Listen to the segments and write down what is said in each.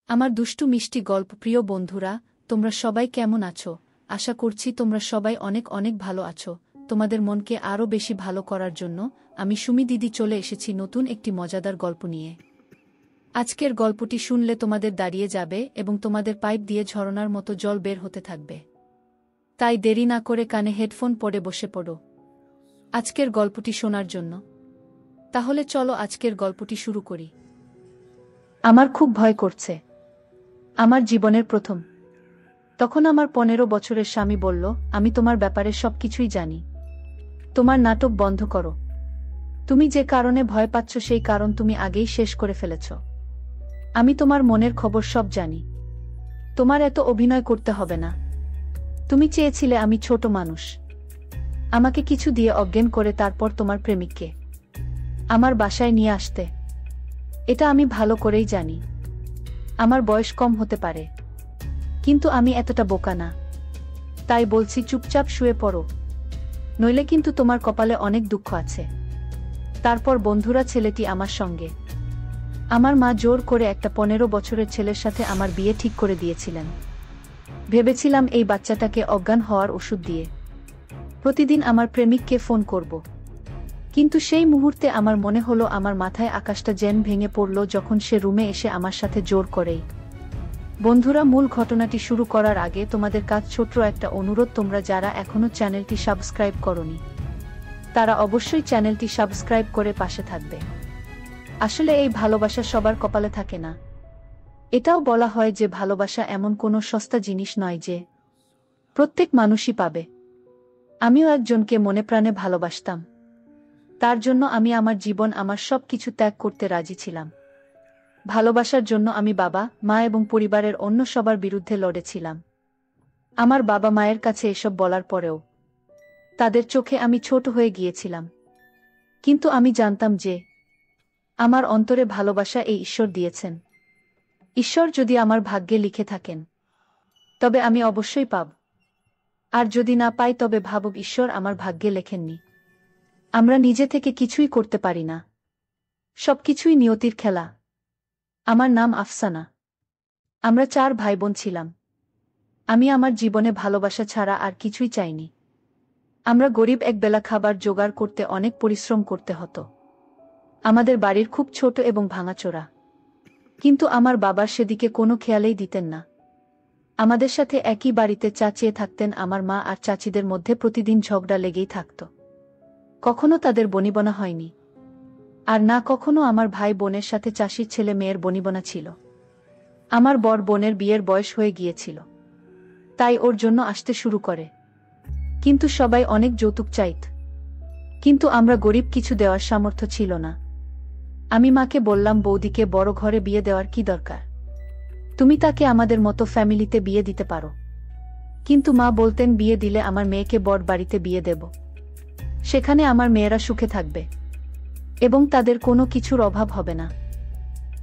আমার দুষ্টু মিষ্টি গল্প প্রিয় বন্ধুরা, তোমরা সবাই কেমন আছো? আশা করছি তোমরা সবাই অনেক অনেক ভালো আছো। তোমাদের মনকে আরও বেশি ভালো করার জন্য আমি সুমি দিদি চলে এসেছি নতুন একটি মজাদার গল্প নিয়ে। আজকের গল্পটি শুনলে তোমাদের দাঁড়িয়ে যাবে এবং তোমাদের পাইপ দিয়ে ঝরনার মতো জল বের হতে থাকবে। তাই দেরি না করে কানে হেডফোন পরে বসে পড়ো আজকের গল্পটি শোনার জন্য। তাহলে চলো আজকের গল্পটি শুরু করি। আমার খুব ভয় করছে। আমার জীবনের প্রথম। তখন আমার 15 বছরের স্বামী বলল, আমি তোমার ব্যাপারে সবকিছুই জানি। তোমার নাটক বন্ধ করো। তুমি যে কারণে ভয় পাচ্ছ সেই কারণ তুমি আগেই শেষ করে ফেলেছ। আমি তোমার মনের খবর সব জানি। তোমার এত অভিনয় করতে হবে না। তুমি চেয়েছিলে আমি ছোট মানুষ। আমাকে কিছু দিয়ে অজ্ঞান করে তারপর তোমার প্রেমিককে আমার বাসায় নিয়ে আসতে। এটা আমি ভালো করেই জানি। আমার বয়স কম হতে পারে, কিন্তু আমি এতটা বোকা না। তাই বলছি চুপচাপ শুয়ে পড়ো, নইলে কিন্তু তোমার কপালে অনেক দুঃখ আছে। তারপর বন্ধুরা, ছেলেটি আমার সঙ্গে। আমার মা জোর করে একটা 15 বছরের ছেলের সাথে আমার বিয়ে ঠিক করে দিয়েছিলেন। ভেবেছিলাম এই বাচ্চাটাকে অজ্ঞান হওয়ার ওষুধ দিয়ে প্রতিদিন আমার প্রেমিককে ফোন করব। কিন্তু সেই মুহূর্তে আমার মনে হলো আমার মাথায় আকাশটা যেন ভেঙে পড়ল যখন সে রুমে এসে আমার সাথে জোর করেই। বন্ধুরা, মূল ঘটনাটি শুরু করার আগে তোমাদের কাছ ছোট্ট একটা অনুরোধ, তোমরা যারা এখনো চ্যানেলটি সাবস্ক্রাইব করনি তারা অবশ্যই চ্যানেলটি সাবস্ক্রাইব করে পাশে থাকবে। আসলে এই ভালোবাসা সবার কপালে থাকে না। এটাও বলা হয় যে ভালোবাসা এমন কোনো সস্তা জিনিস নয় যে প্রত্যেক মানুষই পাবে। আমিও একজনকে মনে প্রাণে ভালোবাসতাম। তার জন্য আমি আমার জীবন, আমার সব কিছু ত্যাগ করতে রাজি ছিলাম। ভালোবাসার জন্য আমি বাবা, মা এবং পরিবারের অন্য সবার বিরুদ্ধে লড়েছিলাম। আমার বাবা মায়ের কাছে এসব বলার পরেও তাদের চোখে আমি ছোট হয়ে গিয়েছিলাম। কিন্তু আমি জানতাম যে আমার অন্তরে ভালোবাসা এই ঈশ্বর দিয়েছেন। ঈশ্বর যদি আমার ভাগ্যে লিখে থাকেন তবে আমি অবশ্যই পাব। আর যদি না পাই তবে ভাবব ঈশ্বর আমার ভাগ্যে লেখেননি। আমরা নিজে থেকে কিছুই করতে পারি না, সবকিছুই নিয়তির খেলা। আমার নাম আফসানা। আমরা 4 ভাই বোন ছিলাম। আমি আমার জীবনে ভালোবাসা ছাড়া আর কিছুই চাইনি। আমরা গরিব, একবেলা খাবার জোগাড় করতে অনেক পরিশ্রম করতে হতো। আমাদের বাড়ির খুব ছোট এবং ভাঙাচোরা, কিন্তু আমার বাবার সেদিকে কোনো খেয়ালেই দিতেন না। আমাদের সাথে একই বাড়িতে চেয়ে থাকতেন আমার মা আর চাচিদের মধ্যে প্রতিদিন ঝগড়া লেগেই থাকত। কখনো তাদের বনিবনা হয়নি, আর না কখনো আমার ভাই বোনের সাথে চাষির ছেলে মেয়ের বনিবনা ছিল। আমার বড় বোনের বিয়ের বয়স হয়ে গিয়েছিল, তাই ওর জন্য আসতে শুরু করে। কিন্তু সবাই অনেক যৌতুক চাইত, কিন্তু আমরা গরিব, কিছু দেওয়ার সামর্থ্য ছিল না। আমি মাকে বললাম, বৌদিকে বড় ঘরে বিয়ে দেওয়ার কি দরকার? তুমি তাকে আমাদের মতো ফ্যামিলিতে বিয়ে দিতে পারো। কিন্তু মা বলতেন, বিয়ে দিলে আমার মেয়েকে বড় বাড়িতে বিয়ে দেব। সেখানে আমার মেয়েরা সুখে থাকবে এবং তাদের কোনো কিছুর অভাব হবে না।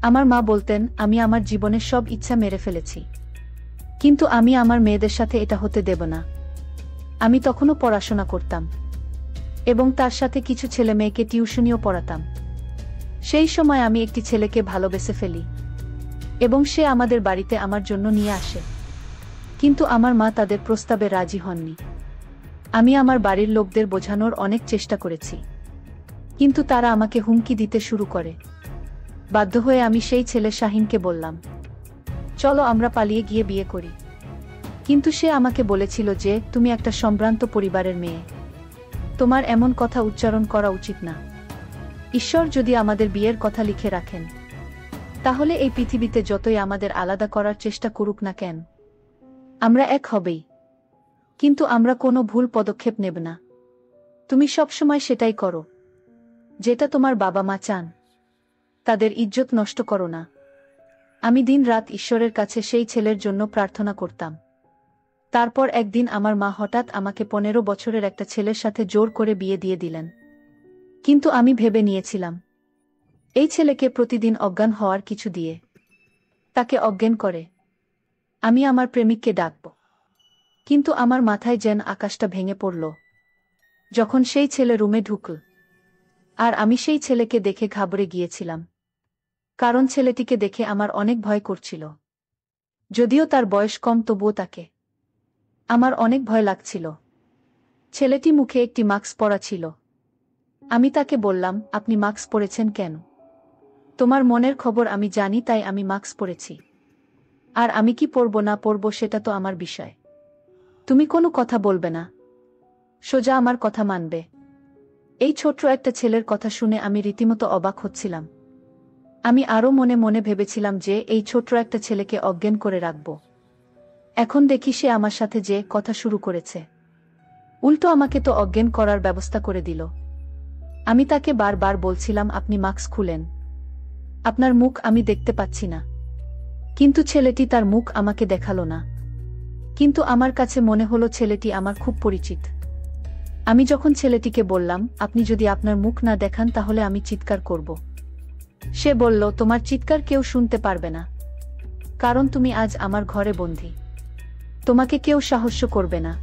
আমার মা বলতেন, আমি আমার জীবনের সব ইচ্ছা মেরে ফেলেছি, কিন্তু আমি আমার মেয়েদের সাথে এটা হতে দেব না। আমি তখনও পড়াশোনা করতাম এবং তার সাথে কিছু ছেলে মেয়েকে টিউশনিও পড়াতাম। সেই সময় আমি একটি ছেলেকে ভালোবেসে ফেলি এবং সে আমাদের বাড়িতে আমার জন্য নিয়ে আসে। কিন্তু আমার মা তাদের প্রস্তাবে রাজি হননি। আমি আমার বাড়ির লোকদের বোঝানোর অনেক চেষ্টা করেছি, কিন্তু তারা আমাকে হুমকি দিতে শুরু করে। বাধ্য হয়ে আমি সেই ছেলে শাহিনকে বললাম, চলো আমরা পালিয়ে গিয়ে বিয়ে করি। কিন্তু সে আমাকে বলেছিল যে, তুমি একটা সম্ভ্রান্ত পরিবারের মেয়ে, তোমার এমন কথা উচ্চারণ করা উচিত না। ঈশ্বর যদি আমাদের বিয়ের কথা লিখে রাখেন, তাহলে এই পৃথিবীতে যতই আমাদের আলাদা করার চেষ্টা করুক না কেন, আমরা এক হবেই। কিন্তু আমরা কোনো ভুল পদক্ষেপ নেব না। তুমি সবসময় সেটাই করো যেটা তোমার বাবা মা চান। তাদের ইজ্জত নষ্ট করো না। আমি দিন রাত ঈশ্বরের কাছে সেই ছেলের জন্য প্রার্থনা করতাম। তারপর একদিন আমার মা হঠাৎ আমাকে 15 বছরের একটা ছেলের সাথে জোর করে বিয়ে দিয়ে দিলেন। কিন্তু আমি ভেবে নিয়েছিলাম, এই ছেলেকে প্রতিদিন অজ্ঞান হওয়ার কিছু দিয়ে তাকে অজ্ঞান করে আমি আমার প্রেমিককে ডাকব। কিন্তু আমার মাথায় যেন আকাশটা ভেঙে পড়ল যখন সেই ছেলে রুমে ঢুকল। আর আমি সেই ছেলেকে দেখে ঘাবড়ে গিয়েছিলাম, কারণ ছেলেটিকে দেখে আমার অনেক ভয় করছিল। যদিও তার বয়স কম তবুও তাকে আমার অনেক ভয় লাগছিল। ছেলেটি মুখে একটি মাস্ক পরা ছিল। আমি তাকে বললাম, আপনি মাস্ক পরেছেন কেন? তোমার মনের খবর আমি জানি, তাই আমি মাস্ক পরেছি। আর আমি কি পরব না পরব সেটা তো আমার বিষয়। তুমি কোনো কথা বলবে না, সোজা আমার কথা মানবে। এই ছোট্ট একটা ছেলের কথা শুনে আমি রীতিমতো অবাক হচ্ছিলাম। আমি আরও মনে মনে ভেবেছিলাম যে এই ছোট্ট একটা ছেলেকে অজ্ঞান করে রাখব। এখন দেখি সে আমার সাথে যে কথা শুরু করেছে, উল্টো আমাকে তো অজ্ঞান করার ব্যবস্থা করে দিল। আমি তাকে বারবার বলছিলাম, আপনি মাস্ক খুলেন, আপনার মুখ আমি দেখতে পাচ্ছি না। কিন্তু ছেলেটি তার মুখ আমাকে দেখালো না। কিন্তু আমার কাছে মনে হলো ছেলেটি আমার খুব পরিচিত। আমি যখন ছেলেটিকে বললাম, আপনি যদি আপনার মুখ না দেখান তাহলে আমি চিৎকার করব। সে বলল, তোমার চিৎকার কেউ শুনতে পারবে না, কারণ তুমি আজ আমার ঘরে বন্দী। তোমাকে কেউ সাহায্য করবে না।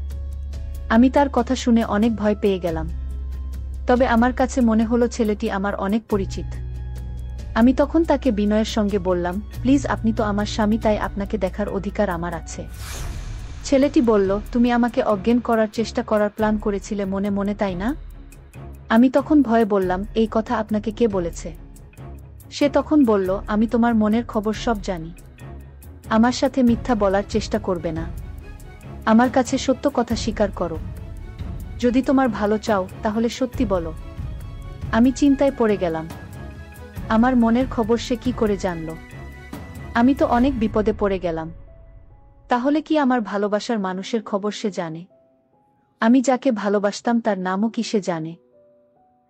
আমি তার কথা শুনে অনেক ভয় পেয়ে গেলাম। তবে আমার কাছে মনে হলো ছেলেটি আমার অনেক পরিচিত। আমি তখন তাকে বিনয়ের সঙ্গে বললাম, প্লিজ, আপনি তো আমার স্বামী, তাই আপনাকে দেখার অধিকার আমার আছে। ছেলেটি বলল, তুমি আমাকে অজ্ঞান করার চেষ্টা করার প্ল্যান করেছিলে মনে মনে, তাই না? আমি তখন ভয়ে বললাম, এই কথা আপনাকে কে বলেছে? সে তখন বলল, আমি তোমার মনের খবর সব জানি। আমার সাথে মিথ্যা বলার চেষ্টা করবে না। আমার কাছে সত্য কথা স্বীকার করো। যদি তোমার ভালো চাও তাহলে সত্যি বলো। আমি চিন্তায় পড়ে গেলাম। আমার মনের খবর সে কি করে জানল? আমি তো অনেক বিপদে পড়ে গেলাম। তাহলে কি আমার ভালোবাসার মানুষের খবর সে জানে? আমি যাকে ভালোবাসতাম তার নামও কি সে জানে?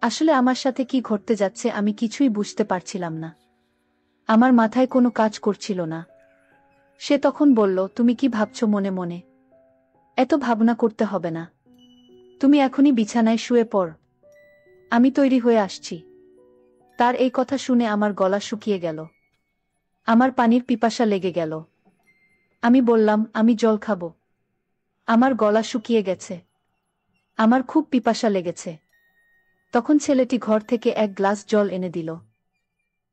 আসলে আমার সাথে কি ঘটতে যাচ্ছে আমি কিছুই বুঝতে পারছিলাম না। আমার মাথায় কোনো কাজ করছিল না। সে তখন বলল, তুমি কি ভাবছো মনে মনে? এত ভাবনা করতে হবে না। তুমি এখনই বিছানায় শুয়ে পড়, আমি তৈরি হয়ে আসছি। তার এই কথা শুনে আমার গলা শুকিয়ে গেল। আমার পানির পিপাসা লেগে গেল। আমি বললাম, আমি জল খাবো। আমার গলা শুকিয়ে গেছে। আমার খুব পিপাসা লেগেছে। তখন ছেলেটি ঘর থেকে এক গ্লাস জল এনে দিল।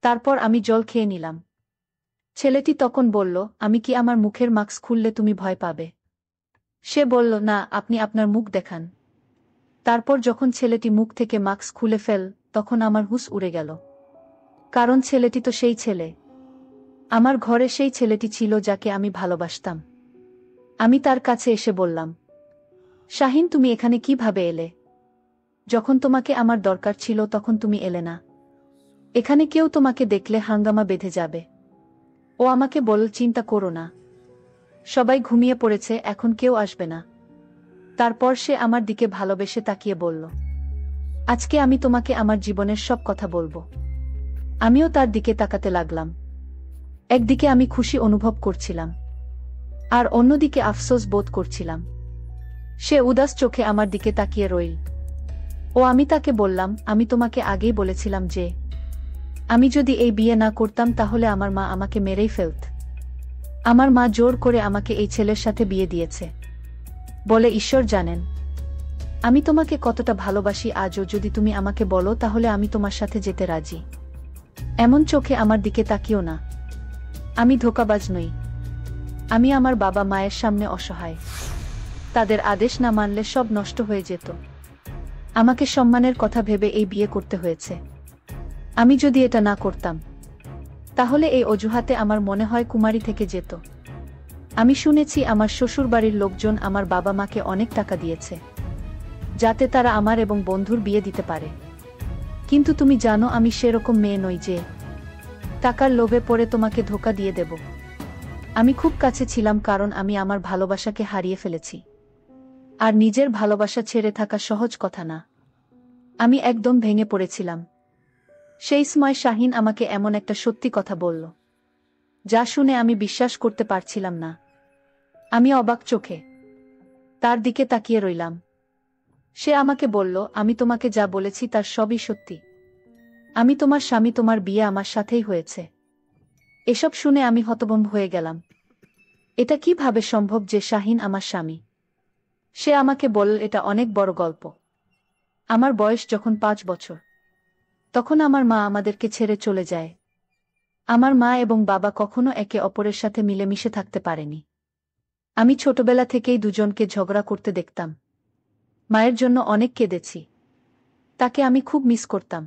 তারপর আমি জল খেয়ে নিলাম। ছেলেটি তখন বলল, আমি কি আমার মুখের মাস্ক খুললে তুমি ভয় পাবে? সে বলল, না, আপনি আপনার মুখ দেখান। তারপর যখন ছেলেটি মুখ থেকে মাস্ক খুলে ফেল, তখন আমার হুঁশ উড়ে গেল। কারণ ছেলেটি তো সেই ছেলে। আমার ঘরে সেই ছেলেটি ছিল যাকে আমি ভালোবাসতাম। আমি তার কাছে এসে বললাম, শাহিন, তুমি এখানে কিভাবে এলে? যখন তোমাকে আমার দরকার ছিল তখন তুমি এলে না। এখানে কেউ তোমাকে দেখলে হাঙ্গামা বেঁধে যাবে। ও আমাকে বলল, চিন্তা করো না, সবাই ঘুমিয়ে পড়েছে, এখন কেউ আসবে না। তারপর সে আমার দিকে ভালোবেসে তাকিয়ে বলল, আজকে আমি তোমাকে আমার জীবনের সব কথা বলবো। আমিও তার দিকে তাকাতে লাগলাম। একদিকে আমি খুশি অনুভব করছিলাম, আর অন্যদিকে আফসোস বোধ করছিলাম। সে উদাস চোখে আমার দিকে তাকিয়ে রইল। আমি তাকে বললাম, আমি তোমাকে আগেই বলেছিলাম যে আমি যদি এই বিয়ে না করতাম তাহলে আমার মা আমাকে মেরেই ফেলত। আমার মা জোর করে আমাকে এই ছেলের সাথে বিয়ে দিয়েছে বলে ঈশ্বর জানেন আমি তোমাকে কতটা ভালোবাসি। আজও যদি তুমি আমাকে বলো তাহলে আমি তোমার সাথে যেতে রাজি। এমন চোখে আমার দিকে তাকিও না। আমি ধোঁকাবাজ নই। আমি আমার বাবা মায়ের সামনে অসহায়। তাদের আদেশ না মানলে সব নষ্ট হয়ে যেত। আমাকে সম্মানের কথা ভেবে এই বিয়ে করতে হয়েছে। আমি যদি এটা না করতাম তাহলে এই অজুহাতে আমার মনে হয় কুমারী থেকে যেত। আমি শুনেছি আমার শ্বশুরবাড়ির লোকজন আমার বাবা মাকে অনেক টাকা দিয়েছে যাতে তারা আমার এবং বন্ধুর বিয়ে দিতে পারে। কিন্তু তুমি জানো আমি সেরকম মেয়ে নই যে টাকার লোভে পড়ে তোমাকে ধোঁকা দিয়ে দেব। আমি খুব কাছে ছিলাম কারণ আমি আমার ভালোবাসাকে হারিয়ে ফেলেছি। আর নিজের ভালোবাসা ছেড়ে থাকা সহজ কথা না। আমি একদম ভেঙে পড়েছিলাম। সেই সময় শাহিন আমাকে এমন একটা সত্যি কথা বলল যা শুনে আমি বিশ্বাস করতে পারছিলাম না। আমি অবাক চোখে তার দিকে তাকিয়ে রইলাম। সে আমাকে বলল, আমি তোমাকে যা বলেছি তার সবই সত্যি। আমি তোমার স্বামী, তোমার বিয়ে আমার সাথেই হয়েছে। এসব শুনে আমি হতভম্ব হয়ে গেলাম। এটা কিভাবে সম্ভব যে শাহিন আমার স্বামী? সে আমাকে বলল, এটা অনেক বড় গল্প। আমার বয়স যখন 5 বছর তখন আমার মা আমাদেরকে ছেড়ে চলে যায়। আমার মা এবং বাবা কখনো একে অপরের সাথে মিলেমিশে থাকতে পারেনি। আমি ছোটবেলা থেকেই দুজনকে ঝগড়া করতে দেখতাম। মায়ের জন্য অনেক কেঁদেছি। তাকে আমি খুব মিস করতাম।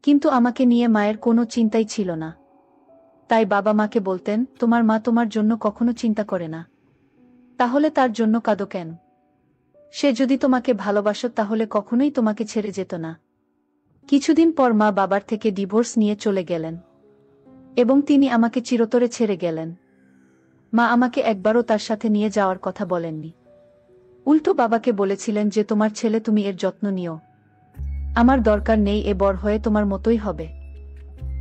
কিন্তু আমাকে নিয়ে মায়ের কোনো চিন্তাই ছিল না। তাই বাবা মাকে বলতেন, তোমার মা তোমার জন্য কখনো চিন্তা করে না, তাহলে তার জন্য কাঁদো কেন? সে যদি তোমাকে ভালোবাসত তাহলে কখনোই তোমাকে ছেড়ে যেত না। কিছুদিন পর মা বাবার থেকে ডিভোর্স নিয়ে চলে গেলেন এবং তিনি আমাকে চিরতরে ছেড়ে গেলেন। মা আমাকে একবারও তার সাথে নিয়ে যাওয়ার কথা বলেননি। উল্টো বাবাকে বলেছিলেন যে তোমার ছেলে, তুমি এর যত্ন নিও। আমার দরকার নেই, এ বড় হয়ে তোমার মতোই হবে,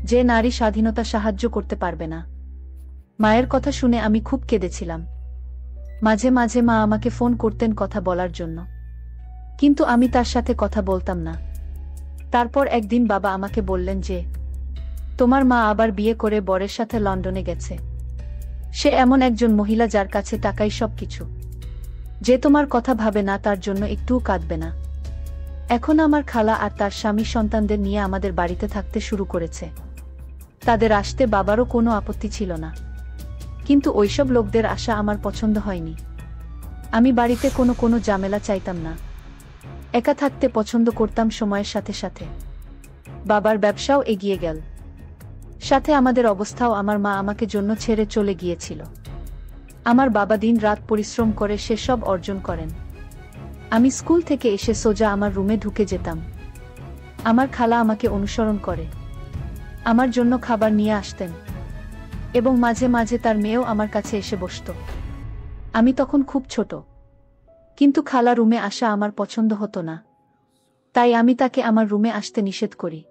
যে নারী স্বাধীনতা সাহায্য করতে পারবে না। মায়ের কথা শুনে আমি খুব কেঁদেছিলাম। মাঝে মাঝে মা আমাকে ফোন করতেন কথা বলার জন্য, কিন্তু আমি তার সাথে কথা বলতাম না। তারপর একদিন বাবা আমাকে বললেন যে তোমার মা আবার বিয়ে করে বরের সাথে লন্ডনে গেছে। সে এমন একজন মহিলা যার কাছে টাকাই সবকিছু, যে তোমার কথা ভাবে না, তার জন্য একটুও কাঁদবে না। এখন আমার খালা আর তার স্বামী সন্তানদের নিয়ে আমাদের বাড়িতে থাকতে শুরু করেছে। তাদের আসতে বাবারও কোনো আপত্তি ছিল না, কিন্তু ওইসব লোকদের আসা আমার পছন্দ হয়নি। আমি বাড়িতে কোনো ঝামেলা চাইতাম না। একা থাকতে পছন্দ করতাম। সময়ের সাথে সাথে বাবার ব্যবসাও এগিয়ে গেল, সাথে আমাদের অবস্থাও। আমার মা আমাকে জন্য ছেড়ে চলে গিয়েছিল। আমার বাবা দিন রাত পরিশ্রম করে সেসব অর্জন করেন। আমি স্কুল থেকে এসে সোজা আমার রুমে ঢুকে যেতাম। আমার খালা আমাকে অনুসরণ করে আমার জন্য খাবার নিয়ে আসতেন এবং মাঝে মাঝে তার মেয়েও আমার কাছে এসে বসত। আমি তখন খুব ছোট, কিন্তু খালা রুমে আসা আমার পছন্দ হতো না। তাই আমি তাকে আমার রুমে আসতে নিষেধ করি।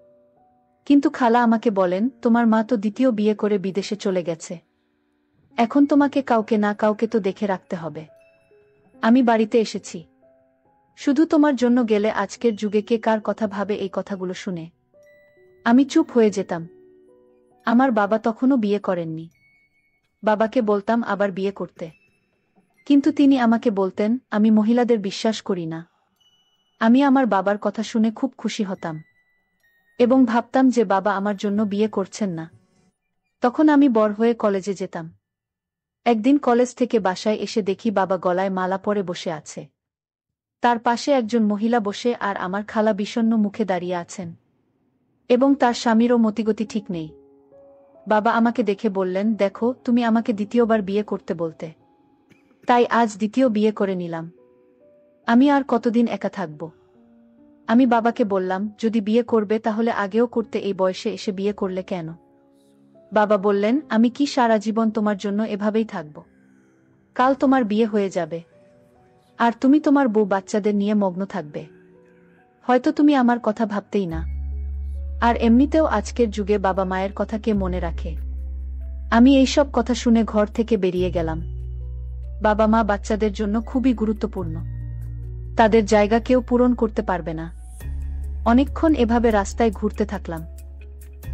কিন্তু খালা আমাকে বলেন, তোমার মা তো দ্বিতীয় বিয়ে করে বিদেশে চলে গেছে। এখন তোমাকে কাউকে না কাউকে তো দেখে রাখতে হবে। আমি বাড়িতে এসেছি শুধু তোমার জন্য। গেলে আজকের যুগে কে কার কথা ভাবে? এই কথাগুলো শুনে আমি চুপ হয়ে যেতাম। আমার বাবা তখনও বিয়ে করেননি। বাবাকে বলতাম আবার বিয়ে করতে, কিন্তু তিনি আমাকে বলতেন, আমি মহিলাদের বিশ্বাস করি না। আমি আমার বাবার কথা শুনে খুব খুশি হতাম এবং ভাবতাম যে বাবা আমার জন্য বিয়ে করছেন না। তখন আমি বড় হয়ে কলেজে যেতাম। একদিন কলেজ থেকে বাসায় এসে দেখি বাবা গলায় মালা পরে বসে আছে। তার পাশে একজন মহিলা বসে আর আমার খালা বিষণ্ণ মুখে দাঁড়িয়ে আছেন এবং তার স্বামীরও মতিগতি ঠিক নেই। বাবা আমাকে দেখে বললেন, দেখো, তুমি আমাকে দ্বিতীয়বার বিয়ে করতে বলতে, তাই আজ দ্বিতীয় বিয়ে করে নিলাম। আমি আর কতদিন একা থাকব? আমি বাবাকে বললাম, যদি বিয়ে করবে তাহলে আগেও করতে, এই বয়সে এসে বিয়ে করলে কেন? বাবা বললেন, আমি কি সারা জীবন তোমার জন্য এভাবেই থাকব? কাল তোমার বিয়ে হয়ে যাবে আর তুমি তোমার বউ বাচ্চাদের নিয়ে মগ্ন থাকবে। হয়তো তুমি আমার কথা ভাবতেই না। আর এমনিতেও আজকের যুগে বাবা মায়ের কথা কে মনে রাখে? আমি এইসব কথা শুনে ঘর থেকে বেরিয়ে গেলাম। বাবা মা বাচ্চাদের জন্য খুবই গুরুত্বপূর্ণ। তাদের জায়গা কেউ পূরণ করতে পারবে না। অনেকক্ষণ এভাবে রাস্তায় ঘুরতে থাকলাম।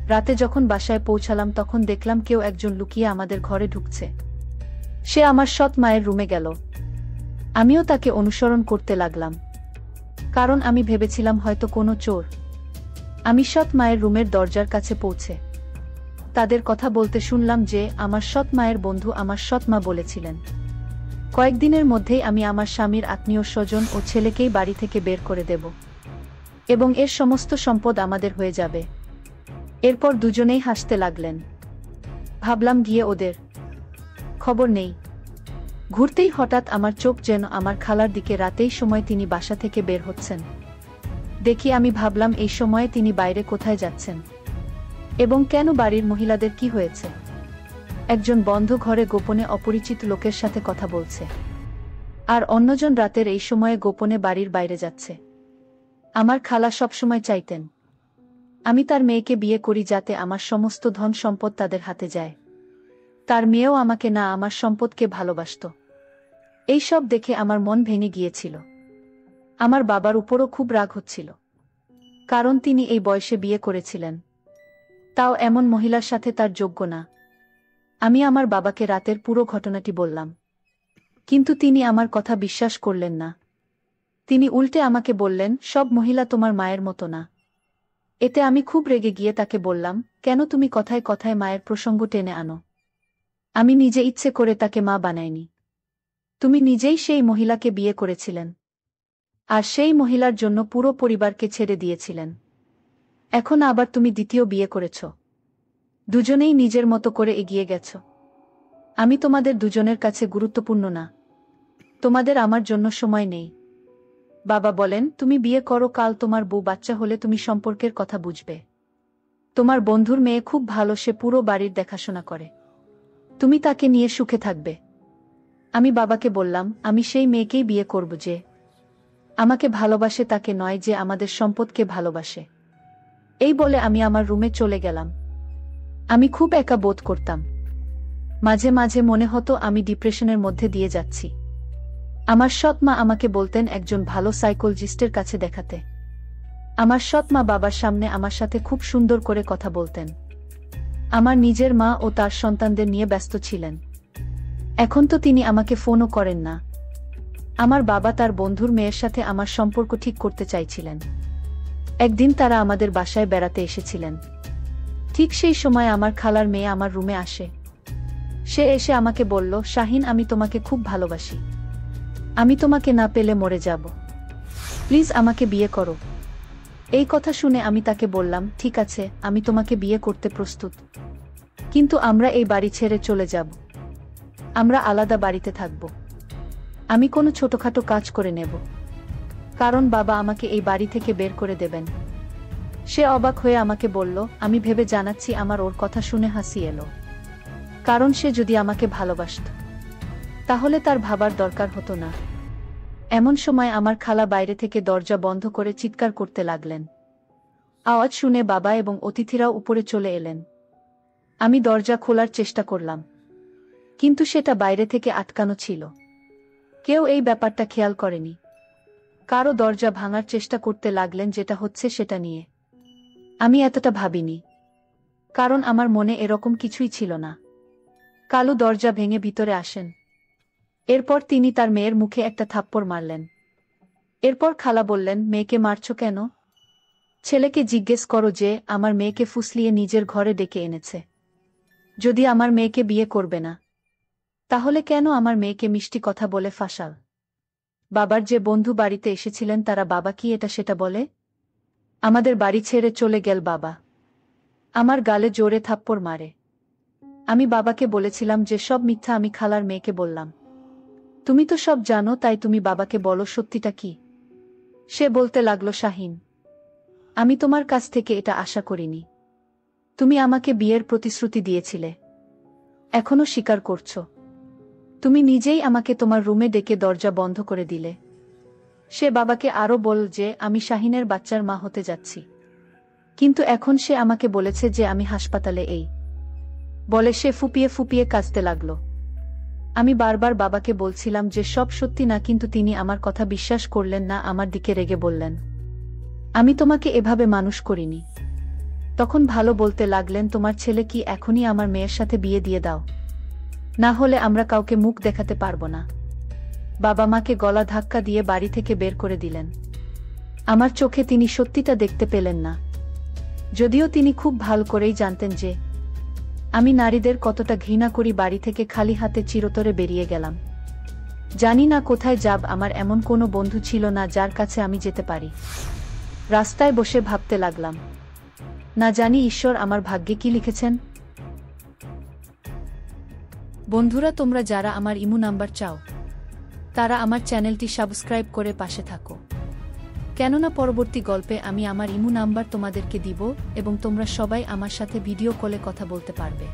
রাতে যখন বাসায় পৌঁছালাম তখন দেখলাম কেউ একজন লুকিয়ে আমাদের ঘরে ঢুকছে। সে আমার সৎ মায়ের রুমে গেল। আমিও তাকে অনুসরণ করতে লাগলাম, কারণ আমি ভেবেছিলাম হয়তো কোনো চোর। আমি সৎ মায়ের রুমের দরজার কাছে পৌঁছে তাদের কথা বলতে শুনলাম যে আমার সৎ মায়ের বন্ধু আমার সৎ মা বলেছিলেন, কয়েকদিনের মধ্যেই আমি আমার স্বামীর আত্মীয় স্বজন ও ছেলেকেই বাড়ি থেকে বের করে দেব এবং এর সমস্ত সম্পদ আমাদের হয়ে যাবে। এরপর দুজনেই হাসতে লাগলেন। ভাবলাম গিয়ে ওদের খবর নেই। ঘুরতেই হঠাৎ আমার চোখ যেন আমার খালার দিকে। রাতেই সময় তিনি বাসা থেকে বের হচ্ছেন দেখি আমি ভাবলাম এই সময়ে তিনি বাইরে কোথায় যাচ্ছেন এবং কেন? বাড়ির মহিলাদের কি হয়েছে? একজন বন্ধ ঘরে গোপনে অপরিচিত লোকের সাথে কথা বলছে আর অন্যজন রাতের এই সময়ে গোপনে বাড়ির বাইরে যাচ্ছে। আমার খালা সবসময় চাইতেন আমি তার মেয়েকে বিয়ে করি যাতে আমার সমস্ত ধন সম্পদ তাদের হাতে যায়। তার মেয়েও আমাকে না, আমার সম্পদকে ভালোবাসত। এই সব দেখে আমার মন ভেঙে গিয়েছিল। আমার বাবার উপরও খুব রাগ হচ্ছিল, কারণ তিনি এই বয়সে বিয়ে করেছিলেন, তাও এমন মহিলার সাথে তার যোগ্য না। আমি আমার বাবাকে রাতের পুরো ঘটনাটি বললাম, কিন্তু তিনি আমার কথা বিশ্বাস করলেন না। তিনি উল্টে আমাকে বললেন, সব মহিলা তোমার মায়ের মতো না। এতে আমি খুব রেগে গিয়ে তাকে বললাম, কেন তুমি কথায় কথায় মায়ের প্রসঙ্গ টেনে আনো? আমি নিজে ইচ্ছে করে তাকে মা বানাইনি। তুমি নিজেই সেই মহিলাকে বিয়ে করেছিলেন, আর সেই মহিলার জন্য পুরো পরিবারকে ছেড়ে দিয়েছিলেন। এখন আবার তুমি দ্বিতীয় বিয়ে করেছ। দুজনেই নিজের মতো করে এগিয়ে গেছ। আমি তোমাদের দুজনের কাছে গুরুত্বপূর্ণ না। তোমাদের আমার জন্য সময় নেই। বাবা বলেন, তুমি বিয়ে করো, কাল তোমার বউ বাচ্চা হলে তুমি সম্পর্কের কথা বুঝবে। তোমার বন্ধুর মেয়ে খুব ভালো, সে পুরো বাড়ির দেখাশোনা করে। তুমি তাকে নিয়ে সুখে থাকবে। আমি বাবাকে বললাম, আমি সেই মেয়েকেই বিয়ে করব যে আমাকে ভালোবাসে, তাকে নয় যে আমাদের সম্পদকে ভালোবাসে। এই বলে আমি আমার রুমে চলে গেলাম। আমি খুব একা বোধ করতাম। মাঝে মাঝে মনে হতো আমি ডিপ্রেশনের মধ্যে দিয়ে যাচ্ছি। আমার সৎ মা আমাকে বলতেন একজন ভালো সাইকোলজিস্টের কাছে দেখাতে। আমার সৎ মা বাবার সামনে আমার সাথে খুব সুন্দর করে কথা বলতেন। আমার নিজের মা ও তার সন্তানদের নিয়ে ব্যস্ত ছিলেন। এখন তো তিনি আমাকে ফোনও করেন না। আমার বাবা তার বন্ধুর মেয়ের সাথে আমার সম্পর্ক ঠিক করতে চাইছিলেন। একদিন তারা আমাদের বাসায় বেড়াতে এসেছিলেন। ঠিক সেই সময় আমার খালার মেয়ে আমার রুমে আসে। সে এসে আমাকে বলল, শাহিন, আমি তোমাকে খুব ভালোবাসি। আমি তোমাকে না পেলে মরে যাব। প্লিজ আমাকে বিয়ে করো। এই কথা শুনে আমি তাকে বললাম, ঠিক আছে, আমি তোমাকে বিয়ে করতে প্রস্তুত, কিন্তু আমরা এই বাড়ি ছেড়ে চলে যাব। আমরা আলাদা বাড়িতে থাকব। আমি কোনো ছোটখাটো কাজ করে নেব, কারণ বাবা আমাকে এই বাড়ি থেকে বের করে দেবেন। সে অবাক হয়ে আমাকে বলল, আমি ভেবে জানাচ্ছি। আমার ওর কথা শুনে হাসি এলো, কারণ সে যদি আমাকে ভালোবাসত তাহলে তার ভাবার দরকার হতো না। এমন সময় আমার খালা বাইরে থেকে দরজা বন্ধ করে চিৎকার করতে লাগলেন। আওয়াজ শুনে বাবা এবং অতিথিরাও উপরে চলে এলেন। আমি দরজা খোলার চেষ্টা করলাম, কিন্তু সেটা বাইরে থেকে আটকানো ছিল। কেউ এই ব্যাপারটা খেয়াল করেনি। কারো দরজা ভাঙার চেষ্টা করতে লাগলেন, যেটা হচ্ছে সেটা নিয়ে আমি এতটা ভাবিনি, কারণ আমার মনে এরকম কিছুই ছিল না। কালু দরজা ভেঙে ভিতরে আসেন। এরপর তিনি তার মেয়ের মুখে একটা থাপ্পড় মারলেন। এরপর খালা বললেন, মেয়েকে মারছো কেন? ছেলেকে জিজ্ঞেস করো যে আমার মেয়েকে ফুসলিয়ে নিজের ঘরে ডেকে এনেছে। যদি আমার মেয়েকে বিয়ে করবে না, তাহলে কেন আমার মেয়েকে মিষ্টি কথা বলে ফাঁসাল? বাবার যে বন্ধু বাড়িতে এসেছিলেন তারা বাবা কি এটা সেটা বলে আমাদের বাড়ি ছেড়ে চলে গেল। বাবা আমার গালে জোরে থাপ্পড় মারে। আমি বাবাকে বলেছিলাম যে সব মিথ্যা, আমি খালার মেয়েকে বললাম, তুমি তো সব জানো, তাই তুমি বাবাকে বলো সত্যিটা কি। সে বলতে লাগলো, শাহিন, আমি তোমার কাছ থেকে এটা আশা করিনি। তুমি আমাকে বিয়ের প্রতিশ্রুতি দিয়েছিলে, এখনো স্বীকার করছো। তুমি নিজেই আমাকে তোমার রুমে ডেকে দরজা বন্ধ করে দিলে। সে বাবাকে আরো বল যে আমি শাহিনের বাচ্চার মা হতে যাচ্ছি, কিন্তু এখন সে আমাকে বলেছে যে আমি হাসপাতালে। এই বলে সে ফুপিয়ে ফুপিয়ে কাঁদতে লাগলো। আমি বারবার বাবাকে বলছিলাম যে সব সত্যি না, কিন্তু তিনি আমার কথা বিশ্বাস করলেন না। আমার দিকে রেগে বললেন, আমি তোমাকে এভাবে মানুষ করিনি। তখন ভালো বলতে লাগলেন, তোমার ছেলে কি এখনই আমার মেয়ের সাথে বিয়ে দিয়ে দাও, না হলে আমরা কাউকে মুখ দেখাতে পারবো না। বাবা মাকে গলা ধাক্কা দিয়ে বাড়ি থেকে বের করে দিলেন। আমার চোখে তিনি সত্যিটা দেখতে পেলেন না, যদিও তিনি খুব ভালো করেই জানতেন যে আমি নারীদের কতটা ঘৃণা করি। বাড়ি থেকে খালি হাতে চিরতরে বেরিয়ে গেলাম। জানি না কোথায় যাব। আমার এমন কোনো বন্ধু ছিল না যার কাছে আমি যেতে পারি। রাস্তায় বসে ভাবতে লাগলাম, না জানি ঈশ্বর আমার ভাগ্যে কি লিখেছেন। বন্ধুরা, তোমরা যারা আমার ইমো নাম্বার চাও তারা আমার চ্যানেলটি সাবস্ক্রাইব করে পাশে থাকো, কেননা পরবর্তী গল্পে আমি আমার ইমো নাম্বার তোমাদেরকে দিব এবং তোমরা সবাই আমার সাথে ভিডিও কলে কথা বলতে পারবে।